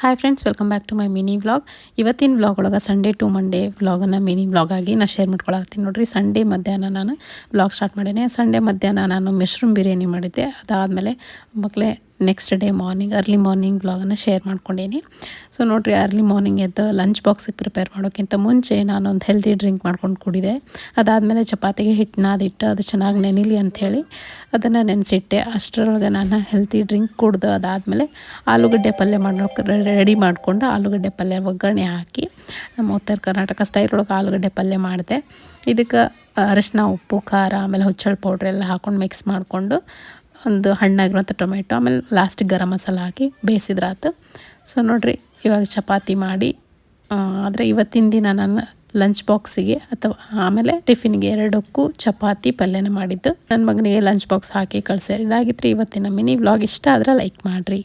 Hi friends, welcome back to my mini vlog. ಇವತ್ತಿನ vlog ಒಳಗೆ Sunday to Monday ವ್ಲಾಗನ್ನು mini vlog ಆಗಿ ನಾನು ಶೇರ್ ಮಾಡ್ಕೊಳತ್ತೀನಿ ನೋಡ್ರಿ. ಸಂಡೇ ಮಧ್ಯಾಹ್ನ ನಾನು ವ್ಲಾಗ್ ಸ್ಟಾರ್ಟ್ ಮಾಡೀನಿ. ಸಂಡೇ ಮಧ್ಯಾಹ್ನ ನಾನು ಮಶ್ರೂಮ್ ಬಿರಿಯಾನಿ ಮಾಡಿದ್ದೆ. ಅದಾದಮೇಲೆ ಮಕ್ಕಳೇ next day morning early morning ವ್ಲಾಗನ್ನು ಶೇರ್ ಮಾಡ್ಕೊಂಡೀನಿ. ಸೊ ನೋಡಿರಿ, ಅರ್ಲಿ ಮಾರ್ನಿಂಗ್ ಎದ್ದು ಲಂಚ್ ಬಾಕ್ಸಿಗೆ ಪ್ರಿಪೇರ್ ಮಾಡೋಕ್ಕಿಂತ ಮುಂಚೆ ನಾನೊಂದು ಹೆಲ್ದಿ ಡ್ರಿಂಕ್ ಮಾಡ್ಕೊಂಡು ಕುಡಿದೆ. ಅದಾದಮೇಲೆ ಚಪಾತಿಗೆ ಹಿಟ್ಟು ನಾದಿಟ್ಟು ಅದು ಚೆನ್ನಾಗಿ ನೆನಿಲಿ ಅಂಥೇಳಿ ಅದನ್ನು ನೆನೆಸಿಟ್ಟೆ. ಅಷ್ಟರೊಳಗೆ ನಾನು ಹೆಲ್ತಿ ಡ್ರಿಂಕ್ ಕುಡ್ದು ಅದಾದಮೇಲೆ ಆಲೂಗಡ್ಡೆ ಪಲ್ಯ ಮಾಡೋಕೆ ರೆಡಿ ಮಾಡಿಕೊಂಡು ಆಲೂಗಡ್ಡೆ ಪಲ್ಯ ಒಗ್ಗರಣೆ ಹಾಕಿ ನಮ್ಮ ಉತ್ತರ ಕರ್ನಾಟಕ ಸ್ಟೈಲ್ ಒಳಗೆ ಆಲೂಗಡ್ಡೆ ಪಲ್ಯ ಮಾಡಿದೆ. ಇದಕ್ಕೆ ಅರಿಶಿನ, ಉಪ್ಪು, ಖಾರ, ಆಮೇಲೆ ಹುಚ್ಚೆಳ್ಳು ಪೌಡ್ರ್ ಎಲ್ಲ ಹಾಕ್ಕೊಂಡು ಮಿಕ್ಸ್ ಮಾಡಿಕೊಂಡು ಒಂದು ಹಣ್ಣಾಗಿರುವಂಥ ಟೊಮೆಟೊ, ಆಮೇಲೆ ಲಾಸ್ಟಿಗೆ ಗರಂ ಮಸಾಲ ಹಾಕಿ ಬೇಯಿಸಿದ್ರಾತು. ಸೊ ನೋಡಿರಿ, ಇವಾಗ ಚಪಾತಿ ಮಾಡಿ ಆದರೆ ಇವತ್ತಿನ ದಿನ ನಾನು ಲಂಚ್ ಬಾಕ್ಸಿಗೆ ಅಥವಾ ಆಮೇಲೆ ಟಿಫಿನ್ಗೆ ಎರಡಕ್ಕೂ ಚಪಾತಿ ಪಲ್ಯನ ಮಾಡಿದ್ದು. ನನ್ನ ಮಗನಿಗೆ ಲಂಚ್ ಬಾಕ್ಸ್ ಹಾಕಿ ಕಳಿಸಿ. ಇದಾಗಿತ್ತು ಇವತ್ತಿನ ಮಿನಿ ವ್ಲಾಗ್. ಇಷ್ಟ ಆದರೆ ಲೈಕ್ ಮಾಡಿರಿ.